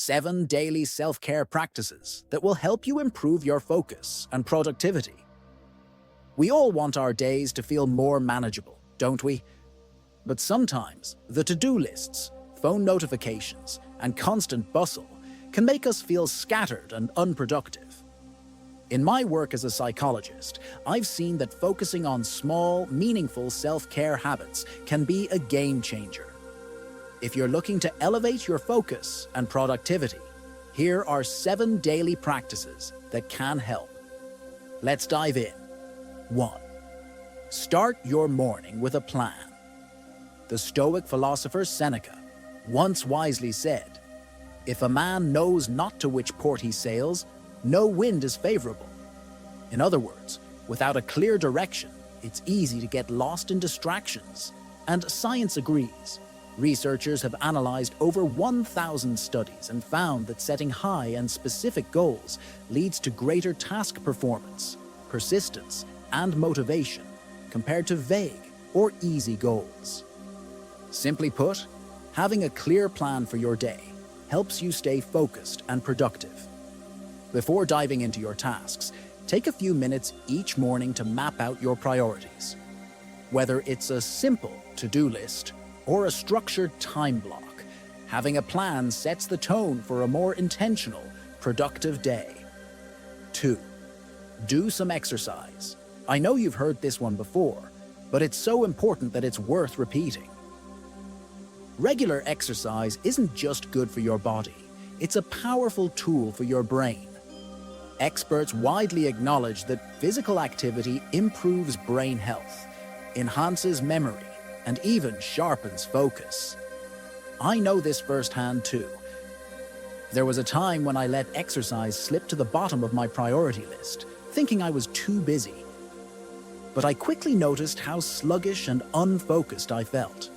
7 daily self-care practices that will help you improve your focus and productivity. We all want our days to feel more manageable, don't we? But sometimes the to-do lists, phone notifications, and constant bustle can make us feel scattered and unproductive. In my work as a psychologist, I've seen that focusing on small, meaningful self-care habits can be a game changer. If you're looking to elevate your focus and productivity, here are 7 daily practices that can help. Let's dive in. 1. Start your morning with a plan. The Stoic philosopher Seneca once wisely said, "If a man knows not to which port he sails, no wind is favorable." In other words, without a clear direction, it's easy to get lost in distractions. And science agrees. Researchers have analyzed over 1,000 studies and found that setting high and specific goals leads to greater task performance, persistence, and motivation compared to vague or easy goals. Simply put, having a clear plan for your day helps you stay focused and productive. Before diving into your tasks, take a few minutes each morning to map out your priorities. Whether it's a simple to-do list or a structured time block, having a plan sets the tone for a more intentional, productive day. 2. Do some exercise. I know you've heard this one before, but it's so important that it's worth repeating. Regular exercise isn't just good for your body, it's a powerful tool for your brain. Experts widely acknowledge that physical activity improves brain health, enhances memory, and even sharpens focus. I know this firsthand too. There was a time when I let exercise slip to the bottom of my priority list, thinking I was too busy. But I quickly noticed how sluggish and unfocused I felt.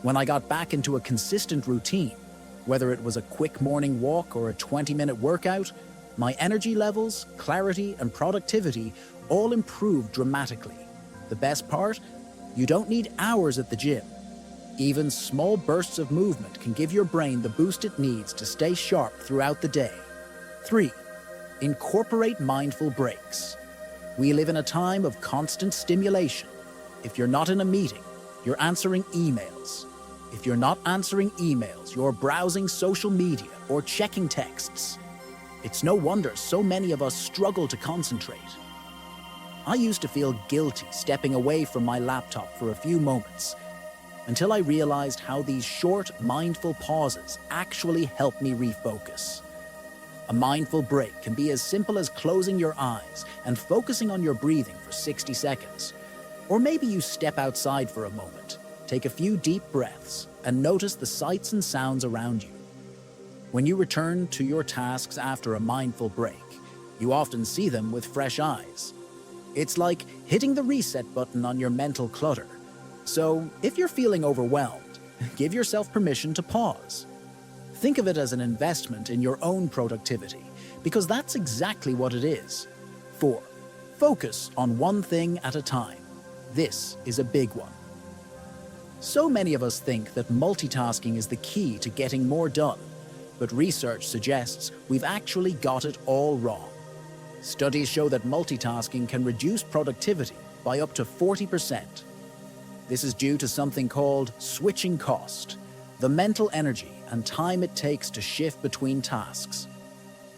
When I got back into a consistent routine, whether it was a quick morning walk or a 20-minute workout, my energy levels, clarity, and productivity all improved dramatically. The best part? You don't need hours at the gym. Even small bursts of movement can give your brain the boost it needs to stay sharp throughout the day. 3. Incorporate mindful breaks. We live in a time of constant stimulation. If you're not in a meeting, you're answering emails. If you're not answering emails, you're browsing social media or checking texts. It's no wonder so many of us struggle to concentrate. I used to feel guilty stepping away from my laptop for a few moments, until I realized how these short, mindful pauses actually help me refocus. A mindful break can be as simple as closing your eyes and focusing on your breathing for 60 seconds. Or maybe you step outside for a moment, take a few deep breaths, and notice the sights and sounds around you. When you return to your tasks after a mindful break, you often see them with fresh eyes. It's like hitting the reset button on your mental clutter. So, if you're feeling overwhelmed, give yourself permission to pause. Think of it as an investment in your own productivity, because that's exactly what it is. 4. Focus on one thing at a time. This is a big one. So many of us think that multitasking is the key to getting more done, but research suggests we've actually got it all wrong. Studies show that multitasking can reduce productivity by up to 40%. This is due to something called switching cost, the mental energy and time it takes to shift between tasks.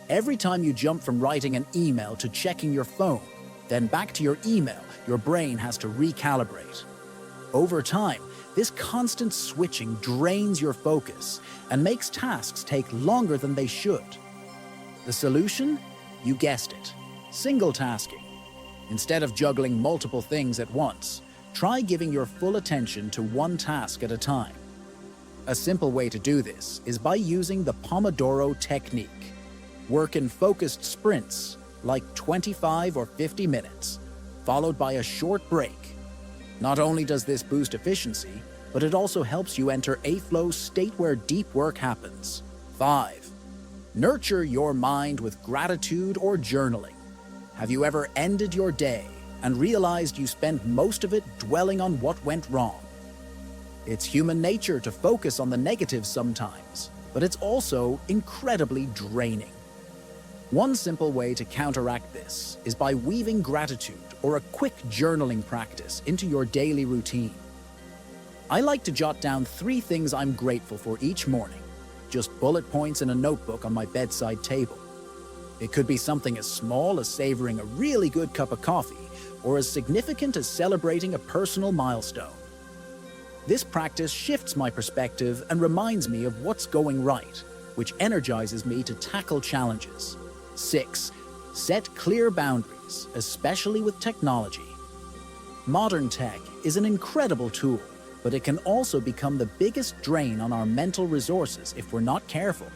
Every time you jump from writing an email to checking your phone, then back to your email, your brain has to recalibrate. Over time, this constant switching drains your focus and makes tasks take longer than they should. The solution? You guessed it, single tasking. Instead of juggling multiple things at once, try giving your full attention to one task at a time. A simple way to do this is by using the Pomodoro technique. Work in focused sprints, like 25 or 50 minutes, followed by a short break. Not only does this boost efficiency, but it also helps you enter a flow state where deep work happens. 5. Nurture your mind with gratitude or journaling. Have you ever ended your day and realized you spent most of it dwelling on what went wrong? It's human nature to focus on the negatives sometimes, but it's also incredibly draining. One simple way to counteract this is by weaving gratitude or a quick journaling practice into your daily routine. I like to jot down 3 things I'm grateful for each morning, just bullet points in a notebook on my bedside table. It could be something as small as savoring a really good cup of coffee, or as significant as celebrating a personal milestone. This practice shifts my perspective and reminds me of what's going right, which energizes me to tackle challenges. 6. Set clear boundaries, especially with technology. Modern tech is an incredible tool, but it can also become the biggest drain on our mental resources if we're not careful.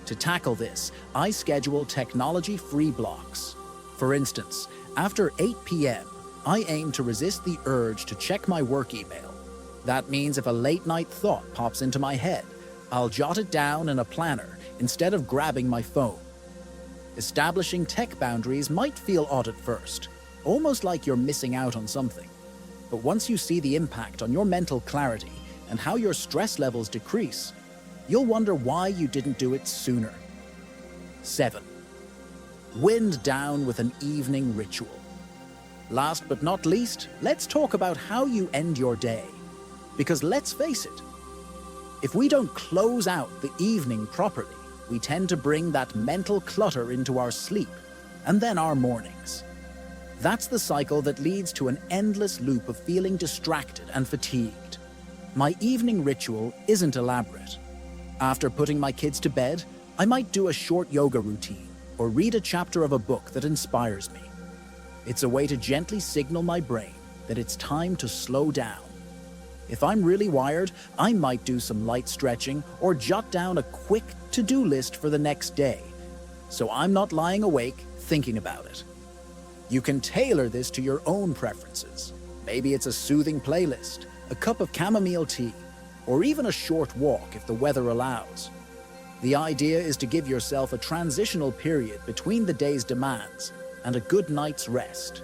To tackle this, I schedule technology-free blocks. For instance, after 8 p.m., I aim to resist the urge to check my work email. That means if a late-night thought pops into my head, I'll jot it down in a planner instead of grabbing my phone. Establishing tech boundaries might feel odd at first, almost like you're missing out on something. But once you see the impact on your mental clarity and how your stress levels decrease, you'll wonder why you didn't do it sooner. 7. Wind down with an evening ritual. Last but not least, let's talk about how you end your day. Because let's face it, if we don't close out the evening properly, we tend to bring that mental clutter into our sleep and then our mornings. That's the cycle that leads to an endless loop of feeling distracted and fatigued. My evening ritual isn't elaborate. After putting my kids to bed, I might do a short yoga routine or read a chapter of a book that inspires me. It's a way to gently signal my brain that it's time to slow down. If I'm really wired, I might do some light stretching or jot down a quick to-do list for the next day, so I'm not lying awake thinking about it. You can tailor this to your own preferences. Maybe it's a soothing playlist, a cup of chamomile tea, or even a short walk if the weather allows. The idea is to give yourself a transitional period between the day's demands and a good night's rest.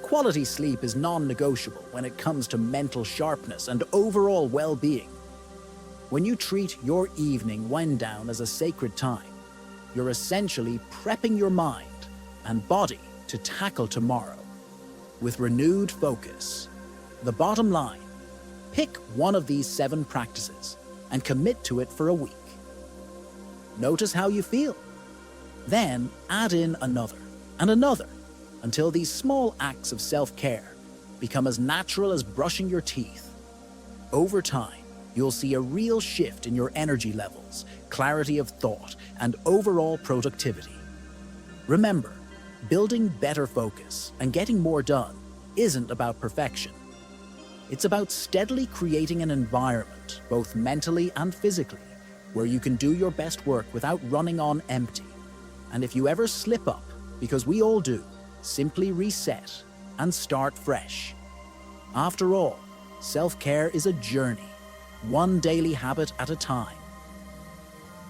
Quality sleep is non-negotiable when it comes to mental sharpness and overall well-being. When you treat your evening wind down as a sacred time, you're essentially prepping your mind and body to tackle tomorrow with renewed focus. The bottom line, pick one of these 7 practices and commit to it for a week. Notice how you feel. Then add in another and another until these small acts of self-care become as natural as brushing your teeth. Over time, you'll see a real shift in your energy levels, clarity of thought, and overall productivity. Remember, building better focus and getting more done isn't about perfection. It's about steadily creating an environment, both mentally and physically, where you can do your best work without running on empty. And if you ever slip up, because we all do, simply reset and start fresh. After all, self-care is a journey, one daily habit at a time.